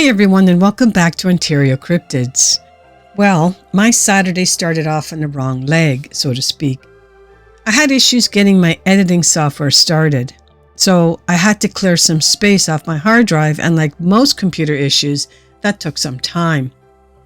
Hey everyone, and welcome back to Ontario Cryptids. Well, my Saturday started off on the wrong leg, so to speak. I had issues getting my editing software started, so I had to clear some space off my hard drive, and like most computer issues, that took some time.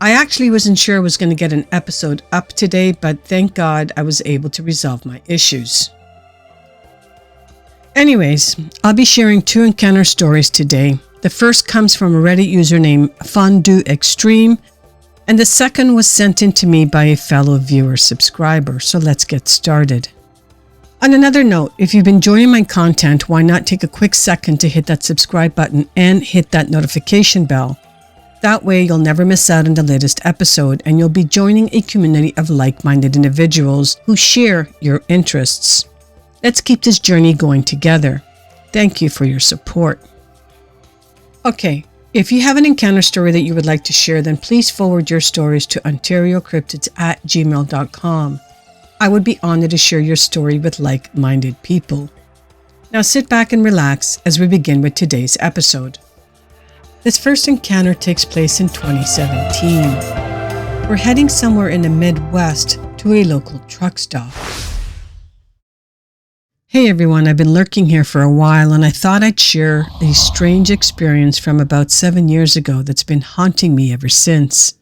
I actually wasn't sure I was going to get an episode up today, but thank God I was able to resolve my issues. Anyways, I'll be sharing 2 encounter stories today. The first comes from a Reddit user named Fondue Extreme, and the second was sent in to me by a fellow viewer subscriber, so let's get started. On another note, if you've been enjoying my content, why not take a quick second to hit that subscribe button and hit that notification bell. That way you'll never miss out on the latest episode, and you'll be joining a community of like-minded individuals who share your interests. Let's keep this journey going together. Thank you for your support. Okay, if you have an encounter story that you would like to share, then please forward your stories to OntarioCryptids@gmail.com. I would be honored to share your story with like-minded people. Now sit back and relax as we begin with today's episode. This first encounter takes place in 2017. We're heading somewhere in the Midwest to a local truck stop. Hey everyone, I've been lurking here for a while, and I thought I'd share a strange experience from about 7 years ago that's been haunting me ever since.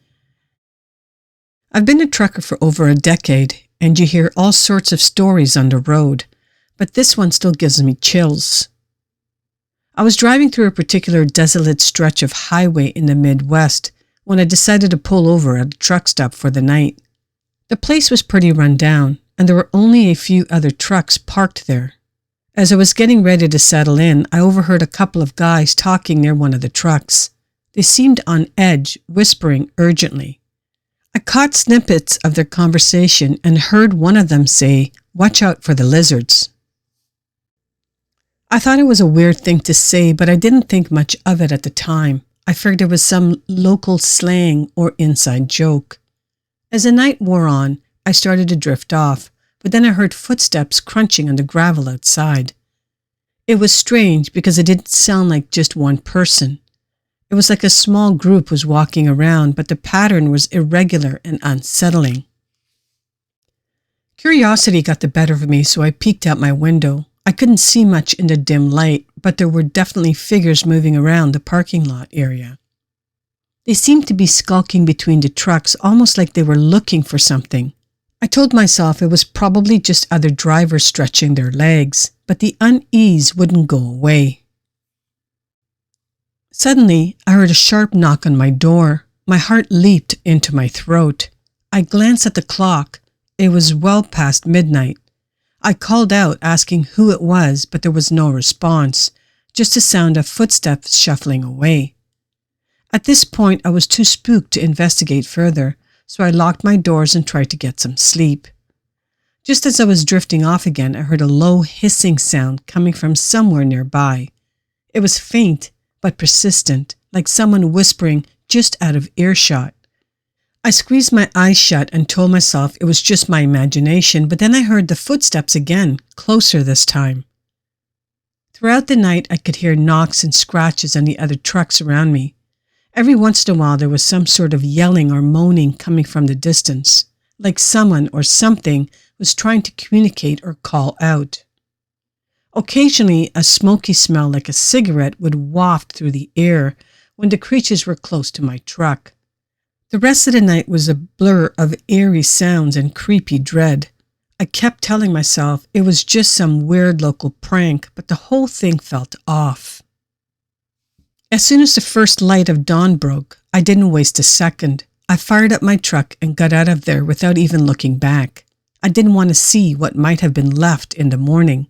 I've been a trucker for over a decade, and you hear all sorts of stories on the road, but this one still gives me chills. I was driving through a particular desolate stretch of highway in the Midwest when I decided to pull over at a truck stop for the night. The place was pretty run down, and there were only a few other trucks parked there. As I was getting ready to settle in, I overheard a couple of guys talking near one of the trucks. They seemed on edge, whispering urgently. I caught snippets of their conversation and heard one of them say, "Watch out for the lizards." I thought it was a weird thing to say, but I didn't think much of it at the time. I figured it was some local slang or inside joke. As the night wore on, I started to drift off, but then I heard footsteps crunching on the gravel outside. It was strange because it didn't sound like just one person. It was like a small group was walking around, but the pattern was irregular and unsettling. Curiosity got the better of me, so I peeked out my window. I couldn't see much in the dim light, but there were definitely figures moving around the parking lot area. They seemed to be skulking between the trucks, almost like they were looking for something. I told myself it was probably just other drivers stretching their legs, but the unease wouldn't go away. Suddenly, I heard a sharp knock on my door. My heart leaped into my throat. I glanced at the clock. It was well past midnight. I called out, asking who it was, but there was no response, just the sound of footsteps shuffling away. At this point, I was too spooked to investigate further, so I locked my doors and tried to get some sleep. Just as I was drifting off again, I heard a low hissing sound coming from somewhere nearby. It was faint, but persistent, like someone whispering just out of earshot. I squeezed my eyes shut and told myself it was just my imagination, but then I heard the footsteps again, closer this time. Throughout the night, I could hear knocks and scratches on the other trucks around me. Every once in a while, there was some sort of yelling or moaning coming from the distance, like someone or something was trying to communicate or call out. Occasionally, a smoky smell like a cigarette would waft through the air when the creatures were close to my truck. The rest of the night was a blur of eerie sounds and creepy dread. I kept telling myself it was just some weird local prank, but the whole thing felt off. As soon as the first light of dawn broke, I didn't waste a second. I fired up my truck and got out of there without even looking back. I didn't want to see what might have been left in the morning.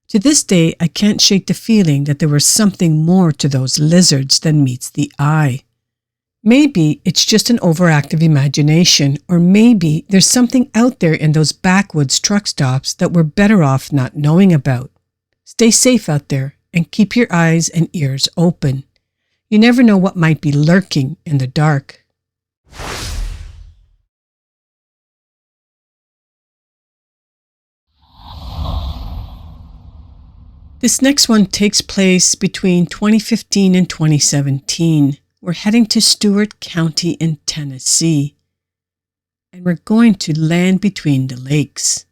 To this day, I can't shake the feeling that there was something more to those lizards than meets the eye. Maybe it's just an overactive imagination, or maybe there's something out there in those backwoods truck stops that we're better off not knowing about. Stay safe out there and keep your eyes and ears open. You never know what might be lurking in the dark. This next one takes place between 2015 and 2017. we're heading to Stewart County in Tennessee, and we're going to land between the lakes.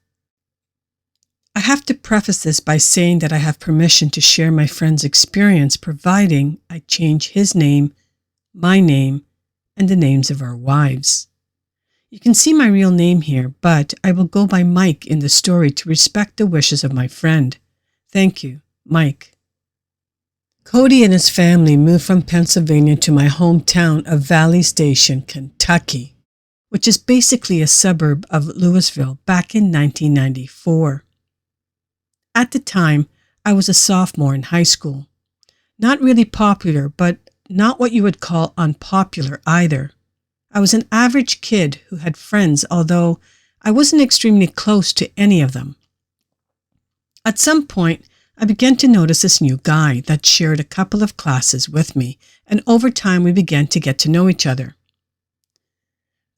I have to preface this by saying that I have permission to share my friend's experience, providing I change his name, my name, and the names of our wives. You can see my real name here, but I will go by Mike in the story to respect the wishes of my friend. Thank you, Mike. Cody and his family moved from Pennsylvania to my hometown of Valley Station, Kentucky, which is basically a suburb of Louisville, back in 1994. At the time, I was a sophomore in high school. Not really popular, but not what you would call unpopular either. I was an average kid who had friends, although I wasn't extremely close to any of them. At some point, I began to notice this new guy that shared a couple of classes with me, and over time we began to get to know each other.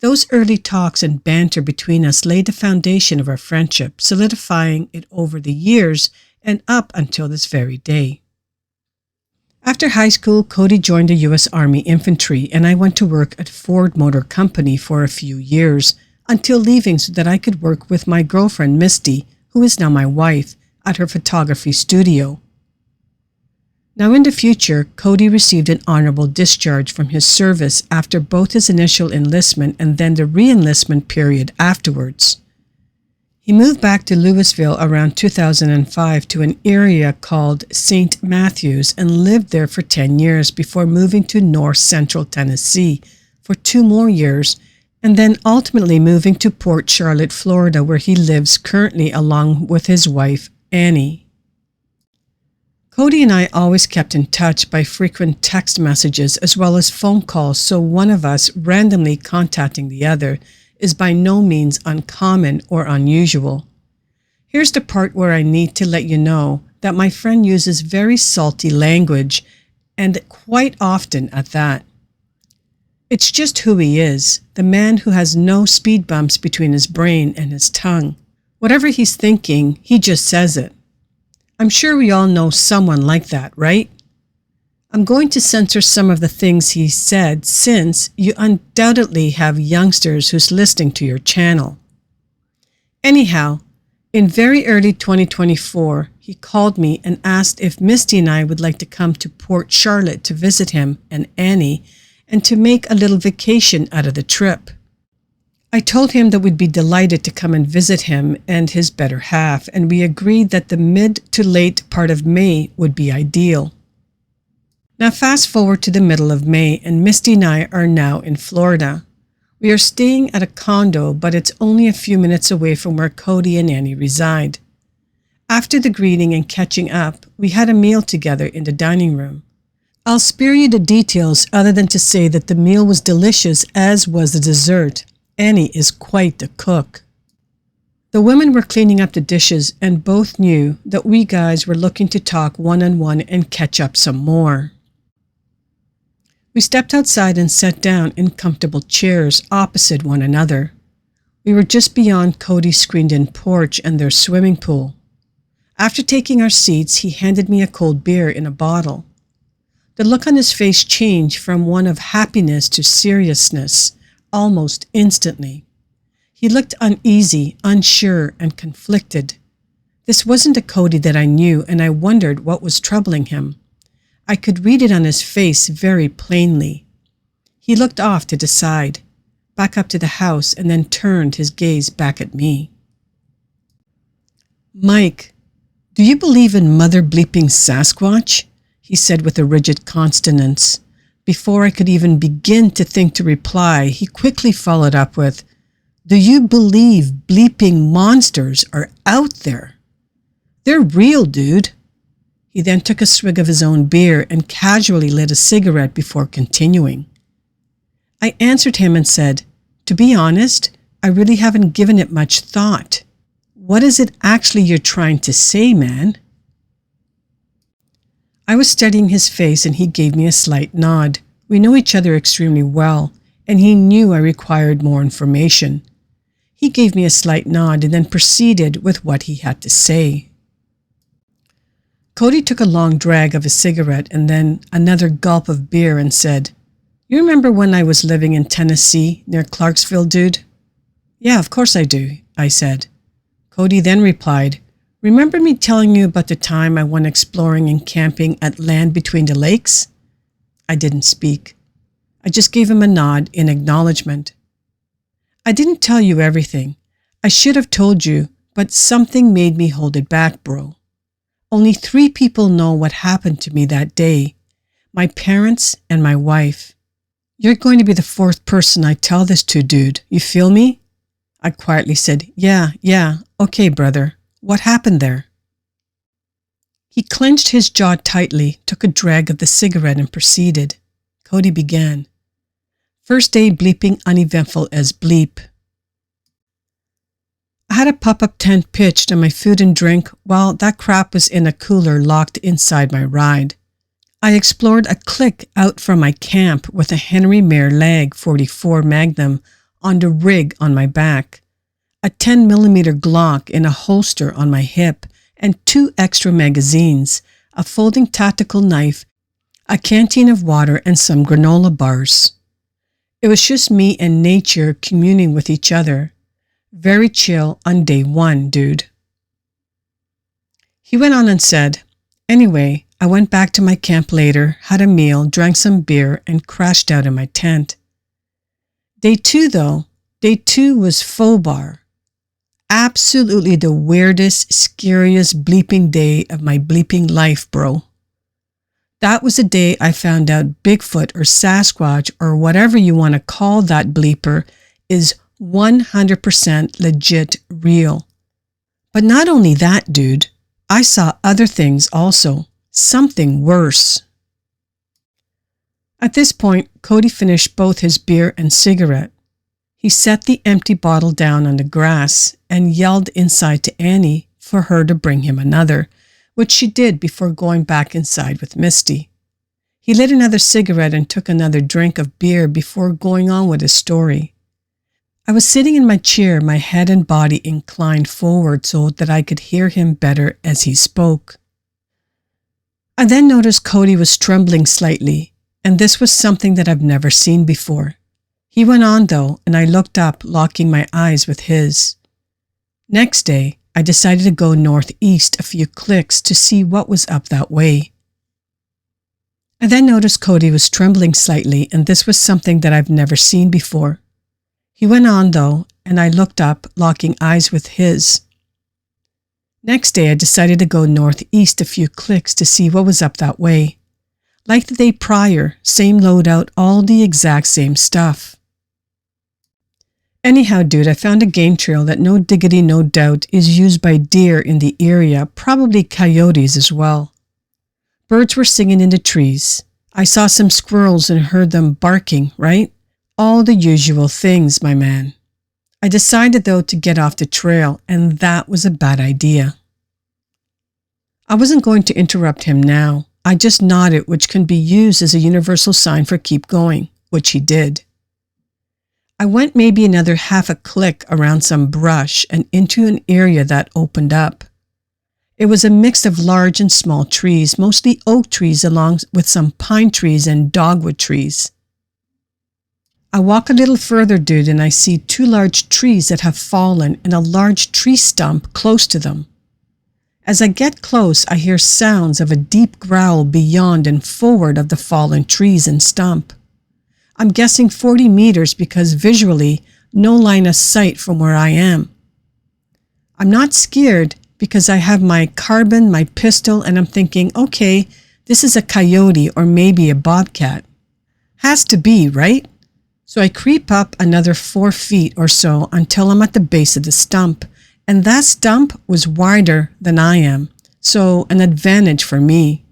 Those early talks and banter between us laid the foundation of our friendship, solidifying it over the years and up until this very day. After high school, Cody joined the U.S. Army Infantry, and I went to work at Ford Motor Company for a few years, until leaving so that I could work with my girlfriend Misty, who is now my wife, at her photography studio. Now in the future, Cody received an honorable discharge from his service after both his initial enlistment and then the re-enlistment period afterwards. He moved back to Louisville around 2005 to an area called St. Matthews and lived there for 10 years before moving to north central Tennessee for 2 more years and then ultimately moving to Port Charlotte, Florida, where he lives currently along with his wife, Annie. Cody and I always kept in touch by frequent text messages as well as phone calls, so one of us randomly contacting the other is by no means uncommon or unusual. Here's the part where I need to let you know that my friend uses very salty language, and quite often at that. It's just who he is, the man who has no speed bumps between his brain and his tongue. Whatever he's thinking, he just says it. I'm sure we all know someone like that, right? I'm going to censor some of the things he said since you undoubtedly have youngsters who's listening to your channel. Anyhow, in very early 2024, he called me and asked if Misty and I would like to come to Port Charlotte to visit him and Annie and to make a little vacation out of the trip. I told him that we'd be delighted to come and visit him and his better half, and we agreed that the mid to late part of May would be ideal. Now fast forward to the middle of May, and Misty and I are now in Florida. We are staying at a condo, but it's only a few minutes away from where Cody and Annie reside. After the greeting and catching up, we had a meal together in the dining room. I'll spare you the details other than to say that the meal was delicious, as was the dessert. Annie is quite the cook. The women were cleaning up the dishes and both knew that we guys were looking to talk one-on-one and catch up some more. We stepped outside and sat down in comfortable chairs opposite one another. We were just beyond Cody's screened-in porch and their swimming pool. After taking our seats, he handed me a cold beer in a bottle. The look on his face changed from one of happiness to seriousness almost instantly. He looked uneasy, unsure, and conflicted. This wasn't a Cody that I knew, and I wondered what was troubling him. I could read it on his face very plainly. He looked off to the side, back up to the house, and then turned his gaze back at me. "Mike, do you believe in mother bleeping Sasquatch?" he said with a rigid consonance. Before I could even begin to think to reply, he quickly followed up with, "Do you believe bleeping monsters are out there? They're real, dude." He then took a swig of his own beer and casually lit a cigarette before continuing. I answered him and said, "To be honest, I really haven't given it much thought. What is it actually you're trying to say, man?" I was studying his face and he gave me a slight nod. We know each other extremely well, and he knew I required more information. He gave me a slight nod and then proceeded with what he had to say. Cody took a long drag of his cigarette and then another gulp of beer and said, You remember when I was living in Tennessee near Clarksville, dude? Yeah, of course I do, I said. Cody then replied, remember me telling you about the time I went exploring and camping at Land Between the Lakes? I didn't speak. I just gave him a nod in acknowledgement. I didn't tell you everything. I should have told you, but something made me hold it back, bro. Only 3 people know what happened to me that day. My parents and my wife. You're going to be the 4th person I tell this to, dude. You feel me? I quietly said, yeah, okay, brother. What happened there? He clenched his jaw tightly, took a drag of the cigarette and proceeded. Cody began. First day bleeping uneventful as bleep. I had a pop-up tent pitched and my food and drink while that crap was in a cooler locked inside my ride. I explored a click out from my camp with a Henry Mare Lag 44 Magnum on the rig on my back, a 10mm Glock in a holster on my hip, and 2 extra magazines, a folding tactical knife, a canteen of water, and some granola bars. It was just me and nature communing with each other. Very chill on day 1, dude. He went on and said, anyway, I went back to my camp later, had a meal, drank some beer, and crashed out in my tent. Day 2, though, day 2 was faux bar. Absolutely the weirdest, scariest bleeping day of my bleeping life, bro. That was the day I found out Bigfoot or Sasquatch or whatever you want to call that bleeper is 100% legit real. But not only that, dude, I saw other things also. Something worse. At this point, Cody finished both his beer and cigarette. He set the empty bottle down on the grass and yelled inside to Annie for her to bring him another, which she did before going back inside with Misty. He lit another cigarette and took another drink of beer before going on with his story. I was sitting in my chair, my head and body inclined forward so that I could hear him better as he spoke. I then noticed Cody was trembling slightly, and this was something that I've never seen before. He went on though, and I looked up, locking my eyes with his. Next day, I decided to go northeast a few clicks to see what was up that way. I then noticed Cody was trembling slightly, and this was something that I've never seen before. He went on though, and I looked up, locking eyes with his. Next day, I decided to go northeast a few clicks to see what was up that way. Like the day prior, same loadout, all the exact same stuff. Anyhow, dude, I found a game trail that no diggity, no doubt is used by deer in the area, probably coyotes as well. Birds were singing in the trees. I saw some squirrels and heard them barking, right? All the usual things, my man. I decided though to get off the trail, and that was a bad idea. I wasn't going to interrupt him now. I just nodded, which can be used as a universal sign for keep going, which he did. I went maybe another half a click around some brush and into an area that opened up. It was a mix of large and small trees, mostly oak trees along with some pine trees and dogwood trees. I walk a little further, dude, and I see 2 large trees that have fallen and a large tree stump close to them. As I get close, I hear sounds of a deep growl beyond and forward of the fallen trees and stump. I'm guessing 40 meters because visually, no line of sight from where I am. I'm not scared because I have my carbine, my pistol, and I'm thinking, okay, this is a coyote or maybe a bobcat. Has to be, right? So I creep up another 4 feet or so until I'm at the base of the stump, and that stump was wider than I am, so an advantage for me.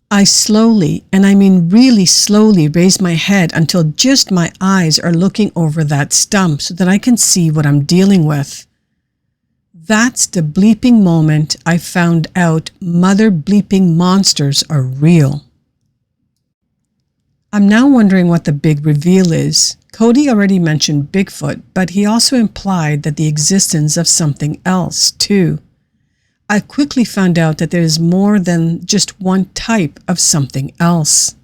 I slowly, and I mean really slowly, raise my head until just my eyes are looking over that stump so that I can see what I'm dealing with. That's the bleeping moment I found out mother bleeping monsters are real. I'm now wondering what the big reveal is. Cody already mentioned Bigfoot, but he also implied that the existence of something else, too. I quickly found out that there is more than just one type of something else.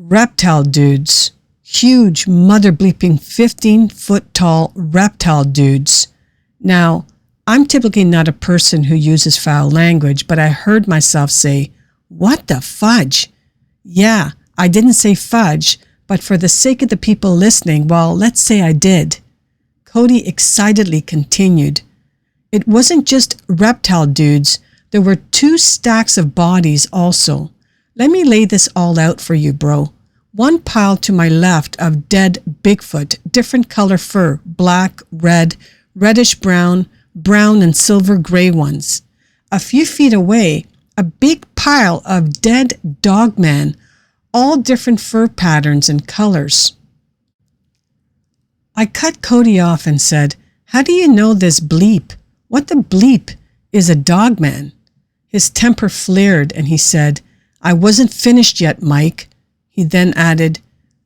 reptile dudes. Huge mother bleeping 15-foot tall reptile dudes. Now, I'm typically not a person who uses foul language, but I heard myself say, "What the fudge?" Yeah, I didn't say fudge, but for the sake of the people listening, well, let's say I did. Cody excitedly continued. It wasn't just reptile dudes. There were 2 stacks of bodies also. Let me lay this all out for you, bro. One pile to my left of dead Bigfoot, different color fur, black, red, reddish brown, brown and silver gray ones. A few feet away, a big pile of dead dogman, all different fur patterns and colors. I cut Cody off and said, "How do you know this bleep? What the bleep is a dogman?" His temper flared and he said, "I wasn't finished yet, Mike." He then added,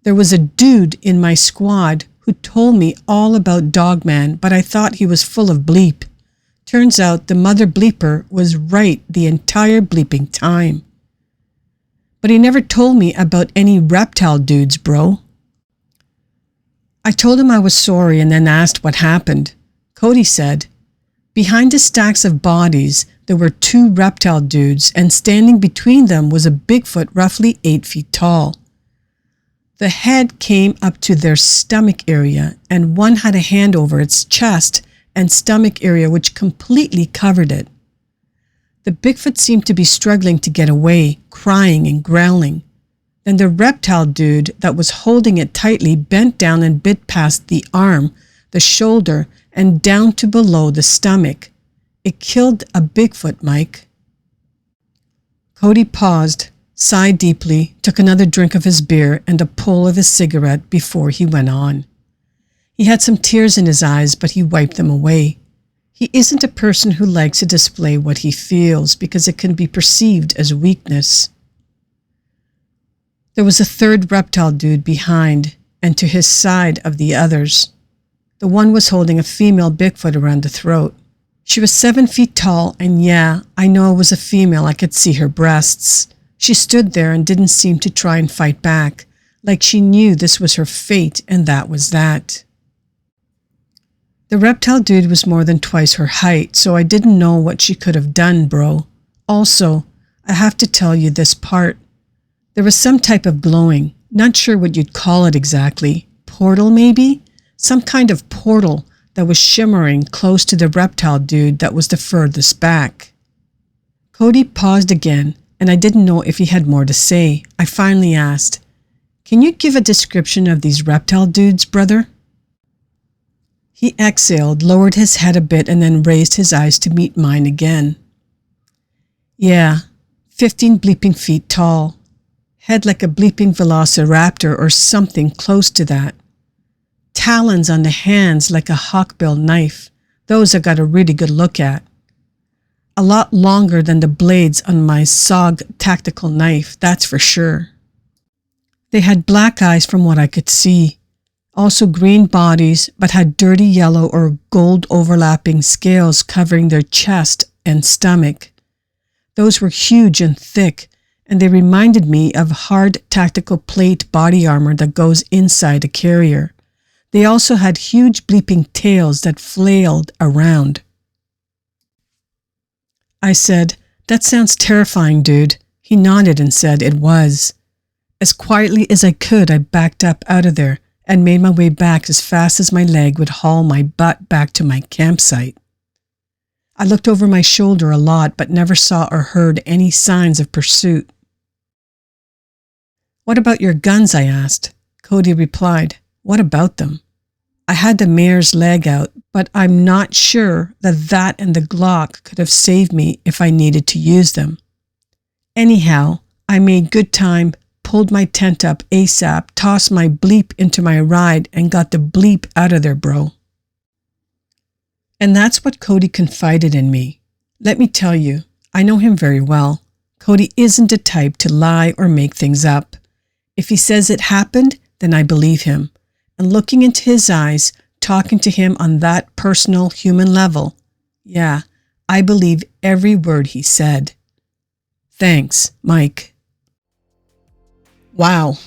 "There was a dude in my squad who told me all about Dogman, but I thought he was full of bleep. Turns out the mother bleeper was right the entire bleeping time. But he never told me about any reptile dudes, bro." I told him I was sorry and then asked what happened. Cody said, "Behind the stacks of bodies, there were 2 reptile dudes, and standing between them was a Bigfoot roughly 8 feet tall. The head came up to their stomach area, and one had a hand over its chest and stomach area which completely covered it. The Bigfoot seemed to be struggling to get away, crying and growling. Then the reptile dude that was holding it tightly bent down and bit past the arm, the shoulder, and down to below the stomach. It killed a Bigfoot, Mike." Cody paused, sighed deeply, took another drink of his beer and a pull of his cigarette before he went on. He had some tears in his eyes, but he wiped them away. He isn't a person who likes to display what he feels because it can be perceived as weakness. There was a 3rd reptile dude behind and to his side of the others. The one was holding a female Bigfoot around the throat. She was 7 feet tall, and yeah, I know it was a female. I could see her breasts. She stood there and didn't seem to try and fight back, like she knew this was her fate and that was that. The reptile dude was more than twice her height, so I didn't know what she could have done, bro. Also, I have to tell you this part. There was some type of glowing, not sure what you'd call it exactly. Portal maybe? Some kind of portal that was shimmering close to the reptile dude that was the furthest back. Cody paused again, and I didn't know if he had more to say. I finally asked, "Can you give a description of these reptile dudes, brother?" He exhaled, lowered his head a bit, and then raised his eyes to meet mine again. "Yeah, 15 bleeping feet tall. Head like a bleeping velociraptor or something close to that. Talons on the hands like a hawkbill knife. Those I got a really good look at. A lot longer than the blades on my SOG tactical knife, that's for sure. They had black eyes from what I could see. Also green bodies, but had dirty yellow or gold overlapping scales covering their chest and stomach. Those were huge and thick, and they reminded me of hard tactical plate body armor that goes inside a carrier. They also had huge bleeping tails that flailed around." I said, "That sounds terrifying, dude." He nodded and said it was. As quietly as I could, I backed up out of there and made my way back as fast as my leg would haul my butt back to my campsite. I looked over my shoulder a lot, but never saw or heard any signs of pursuit. "What about your guns?" I asked. Cody replied, "What about them? I had the mare's leg out, but I'm not sure that and the Glock could have saved me if I needed to use them. Anyhow, I made good time, pulled my tent up ASAP, tossed my bleep into my ride, and got the bleep out of there, bro." And that's what Cody confided in me. Let me tell you, I know him very well. Cody isn't the type to lie or make things up. If he says it happened, then I believe him. And looking into his eyes, talking to him on that personal human level, yeah, I believe every word he said. Thanks, Mike. Wow,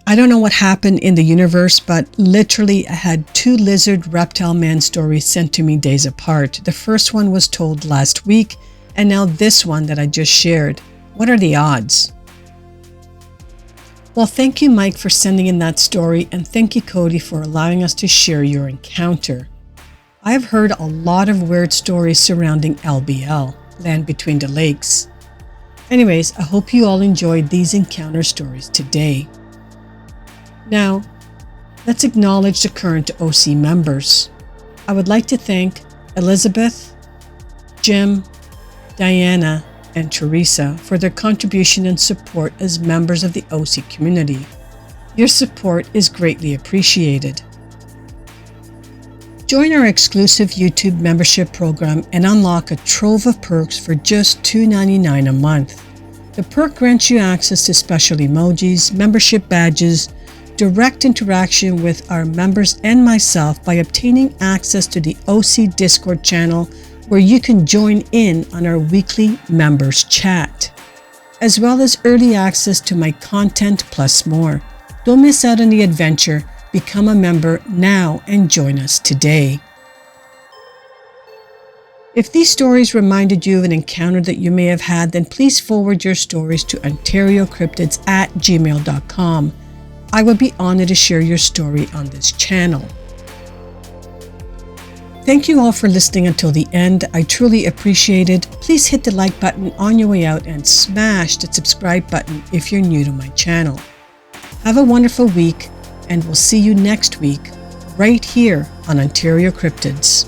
I don't know what happened in the universe, but literally I had 2 lizard reptile man stories sent to me days apart. The first one was told last week, and now this one that I just shared. What are the odds? Well, thank you, Mike, for sending in that story, and thank you, Cody, for allowing us to share your encounter. I've heard a lot of weird stories surrounding LBL, Land Between the Lakes. Anyways, I hope you all enjoyed these encounter stories today. Now, let's acknowledge the current OC members. I would like to thank Elizabeth, Jim, Diana, and Teresa for their contribution and support as members of the OC community. Your support is greatly appreciated. Join our exclusive YouTube membership program and unlock a trove of perks for just $2.99 a month. The perk grants you access to special emojis, membership badges, direct interaction with our members and myself by obtaining access to the OC Discord channel where you can join in on our weekly members chat, as well as early access to my content plus more. Don't miss out on the adventure. Become a member now and join us today. If these stories reminded you of an encounter that you may have had, then please forward your stories to OntarioCryptids@gmail.com. I would be honored to share your story on this channel. Thank you all for listening until the end. I truly appreciate it. Please hit the like button on your way out and smash the subscribe button if you're new to my channel. Have a wonderful week, and we'll see you next week right here on Ontario Cryptids.